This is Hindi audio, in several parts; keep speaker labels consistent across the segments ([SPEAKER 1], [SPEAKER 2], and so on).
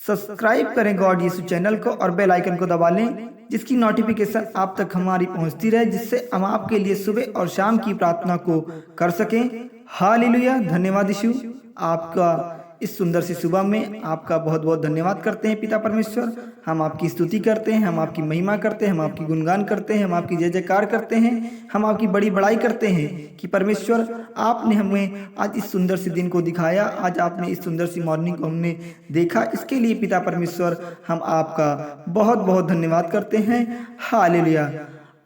[SPEAKER 1] सब्सक्राइब करें गॉड यीशु चैनल को और बेल आइकन को दबा लें, जिसकी नोटिफिकेशन आप तक हमारी पहुंचती रहे, जिससे हम आपके लिए सुबह और शाम की प्रार्थना को कर सकें। हालेलुया। धन्यवाद यीशु, आपका इस सुंदर सी सुबह में आपका बहुत बहुत धन्यवाद करते हैं पिता परमेश्वर। हम आपकी स्तुति करते हैं, हम आपकी महिमा करते हैं, हम आपकी गुणगान करते हैं, हम आपकी जय जयकार करते हैं, हम आपकी बड़ी बड़ाई करते हैं कि परमेश्वर आपने हमें आज इस सुंदर सी दिन को दिखाया, आज आपने इस सुंदर सी मॉर्निंग को हमने देखा। इसके लिए पिता परमेश्वर हम आपका बहुत बहुत धन्यवाद करते हैं। हालेलुया।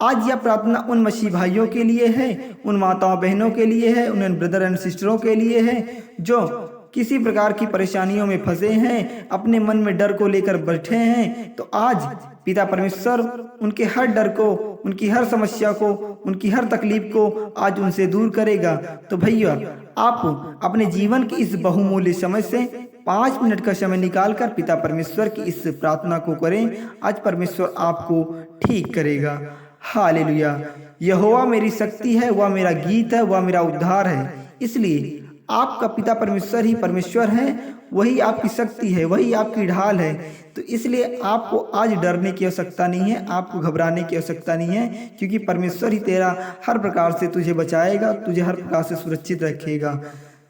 [SPEAKER 1] आज यह प्रार्थना उन मसीह भाइयों के लिए है, उन माताओं बहनों के लिए है, उन ब्रदर एंड सिस्टरों के लिए है जो किसी प्रकार की परेशानियों में फंसे हैं, अपने मन में डर को लेकर बैठे हैं। तो आज पिता परमेश्वर उनके हर डर को, उनकी हर समस्या को, उनकी हर तकलीफ को आज उनसे दूर करेगा। तो भैया, आप अपने जीवन की इस बहुमूल्य समय से 5 मिनट का समय निकालकर पिता परमेश्वर की इस प्रार्थना को करें। आज परमेश्वर आपको ठीक करेगा। हालेलुया। यहोवा मेरी शक्ति है, वह मेरा गीत है, वह मेरा उद्धार है। इसलिए आपका पिता परमेश्वर ही परमेश्वर है, वही आपकी शक्ति है, वही आपकी ढाल है। तो इसलिए आपको आज डरने की आवश्यकता नहीं है, आपको घबराने की आवश्यकता नहीं है, क्योंकि परमेश्वर ही तेरा हर प्रकार से तुझे बचाएगा, तुझे हर प्रकार से सुरक्षित रखेगा।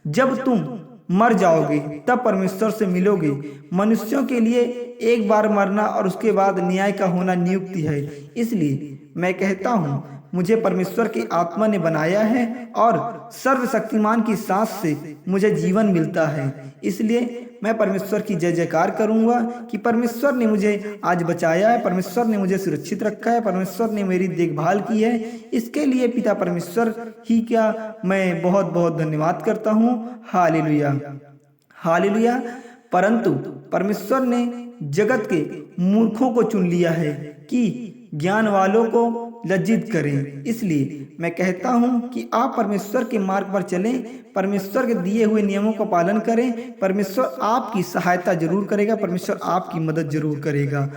[SPEAKER 1] जब तुम मर जाओगे तब परमेश्वर से मिलोगे। मनुष्यों के लिए एक बार मरना और उसके बाद न्याय का होना नियुक्ति है। इसलिए मैं कहता हूँ, मुझे परमेश्वर की आत्मा ने बनाया है और सर्वशक्तिमान की सांस से मुझे जीवन मिलता है। इसलिए मैं परमेश्वर की जय जयकार करूंगा कि परमेश्वर ने मुझे आज बचाया है, परमेश्वर ने मुझे सुरक्षित रखा है, परमेश्वर ने मेरी देखभाल की है। इसके लिए पिता परमेश्वर ही क्या मैं बहुत बहुत धन्यवाद करता हूँ। Hallelujah, hallelujah. परंतु परमेश्वर ने जगत के मूर्खों को चुन लिया है कि ज्ञान वालों को लज्जित करें। इसलिए मैं कहता हूं कि आप परमेश्वर के मार्ग पर चलें, परमेश्वर के दिए हुए नियमों का पालन करें। परमेश्वर आपकी सहायता जरूर करेगा, परमेश्वर आपकी मदद जरूर करेगा।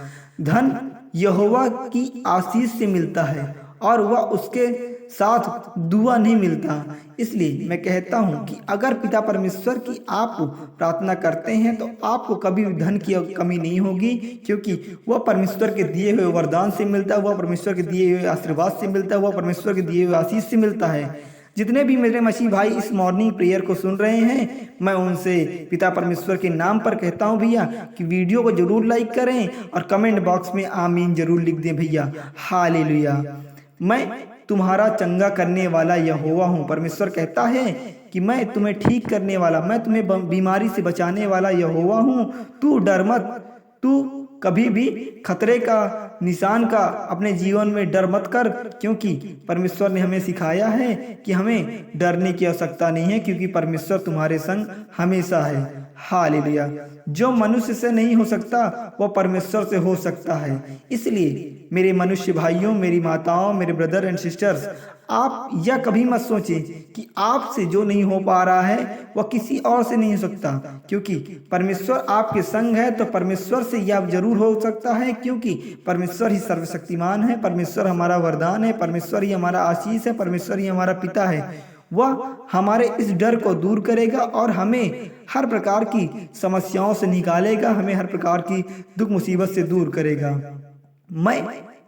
[SPEAKER 1] धन यहोवा की आशीष से मिलता है और वह उसके साथ दुआ नहीं मिलता। इसलिए मैं कहता हूं कि अगर पिता परमेश्वर की आप प्रार्थना करते हैं तो आपको कभी भी धन की कमी नहीं होगी, क्योंकि वह परमेश्वर के दिए हुए वरदान से मिलता है, वह परमेश्वर के दिए हुए आशीर्वाद से मिलता है, वह परमेश्वर के दिए हुए आशीष से मिलता है। जितने भी मेरे मसीह भाई इस मॉर्निंग प्रेयर को सुन रहे हैं, मैं उनसे पिता परमेश्वर के नाम पर कहता हूं भैया कि वीडियो को जरूर लाइक करें और कमेंट बॉक्स में आमीन जरूर लिख दें भैया। हालेलुया। मैं तुम्हारा चंगा करने वाला यहोवा हूँ। परमेश्वर कहता है कि मैं तुम्हें ठीक करने वाला, मैं तुम्हें बीमारी से बचाने वाला यहोवा हूँ। तू डर मत, तू कभी भी खतरे का निशान का अपने जीवन में डर मत कर, क्योंकि परमेश्वर ने हमें सिखाया है कि हमें डरने की आवश्यकता नहीं है, क्योंकि परमेश्वर तुम्हारे संग हमेशा है। हालेलुया। जो मनुष्य से नहीं हो सकता वह परमेश्वर से हो सकता है। इसलिए मेरे मनुष्य भाइयों, मेरी माताओं, मेरे ब्रदर एंड सिस्टर्स, आप यह कभी मत सोचें कि आपसे जो नहीं हो पा रहा है वह किसी और से नहीं हो सकता, क्योंकि परमेश्वर आपके संग है। तो परमेश्वर से यह जरूर हो सकता है, क्योंकि परमेश्वर ही सर्वशक्तिमान है, परमेश्वर हमारा वरदान है, परमेश्वर ही हमारा आशीष है, परमेश्वर ही हमारा पिता है। वह हमारे इस डर को दूर करेगा और हमें हर प्रकार की समस्याओं से निकालेगा, हमें हर प्रकार की दुख मुसीबत से दूर करेगा। मैं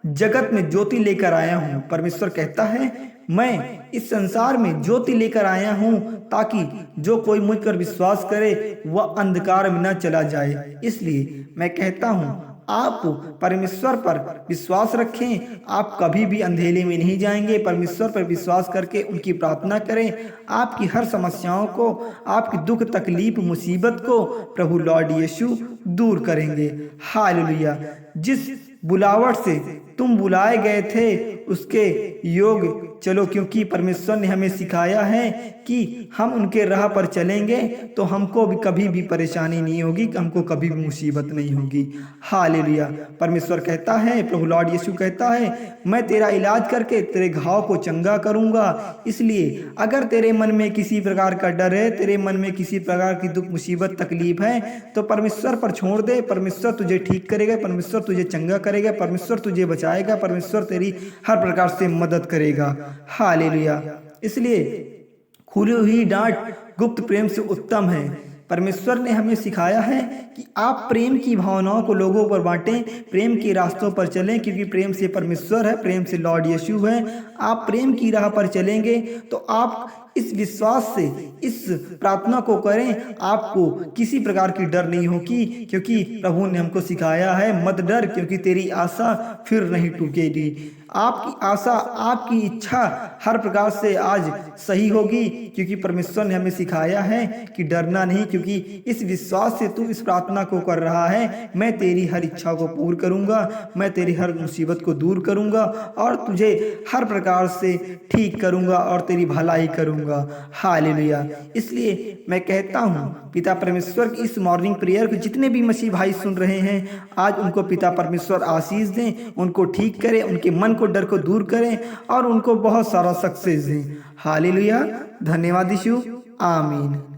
[SPEAKER 1] जगत में ज्योति लेकर आया हूँ। परमेश्वर कहता है, मैं इस संसार में ज्योति लेकर आया हूँ ताकि जो कोई मुझ पर विश्वास करे वह अंधकार में न चला जाए। इसलिए मैं कहता हूँ, आप परमेश्वर पर विश्वास रखें, आप कभी भी अंधेरे में नहीं जाएंगे। परमेश्वर पर विश्वास करके उनकी प्रार्थना करें, आपकी हर समस्याओं को, आपकी दुख तकलीफ मुसीबत को प्रभु लॉर्ड यीशु दूर करेंगे। हालेलुया। जिस बुलावट से तुम बुलाए गए थे उसके योग चलो, क्योंकि परमेश्वर ने हमें सिखाया है कि हम उनके राह पर चलेंगे तो हमको भी कभी भी परेशानी नहीं होगी, हमको कभी भी मुसीबत नहीं होगी। हालेलुया। परमेश्वर कहता है, प्रभु लॉर्ड यीशु कहता है, मैं तेरा इलाज करके तेरे घाव को चंगा करूंगा। इसलिए अगर तेरे मन में किसी प्रकार का डर है, तेरे मन में किसी प्रकार की दुख मुसीबत तकलीफ है, तो परमेश्वर पर छोड़ दे। परमेश्वर तुझे ठीक करेगा, परमेश्वर तुझे चंगा करेगा, परमेश्वर तुझे बचाएगा, परमेश्वर तेरी हर प्रकार से मदद करेगा। हालेलुया। इसलिए खुली हुई डांट गुप्त प्रेम से उत्तम है। परमेश्वर ने हमें सिखाया है कि आप प्रेम की भावनाओं को लोगों पर बांटें, प्रेम के रास्तों पर चलें, क्योंकि प्रेम से परमेश्वर है, प्रेम से लॉर्ड यीशु है। आप प्रेम की राह पर चलेंगे तो आप इस विश्वास से इस प्रार्थना को करें, आपको किसी प्रकार की डर नहीं होगी, क्योंकि प्रभु ने हमको सिखाया है, मत डर क्योंकि तेरी आशा फिर नहीं टूटेगी। आपकी आशा, आपकी इच्छा हर प्रकार से आज सही होगी, क्योंकि परमेश्वर ने हमें सिखाया है कि डरना नहीं, क्योंकि इस विश्वास से तू इस प्रार्थना को कर रहा है, मैं तेरी हर इच्छा को पूर्ण करूंगा, मैं तेरी हर मुसीबत को दूर करूंगा और तुझे हर प्रकार से ठीक करूंगा और तेरी भलाई करूंगा। हालेलुया। इसलिए मैं कहता हूँ पिता परमेश्वर की इस मॉर्निंग प्रेयर को जितने भी मसीह भाई सुन रहे हैं, आज उनको पिता परमेश्वर आशीष दें, उनको ठीक करें, उनके मन को डर को दूर करें और उनको बहुत सारा सक्सेस दें। हालेलुया। धन्यवाद यीशु। आमीन।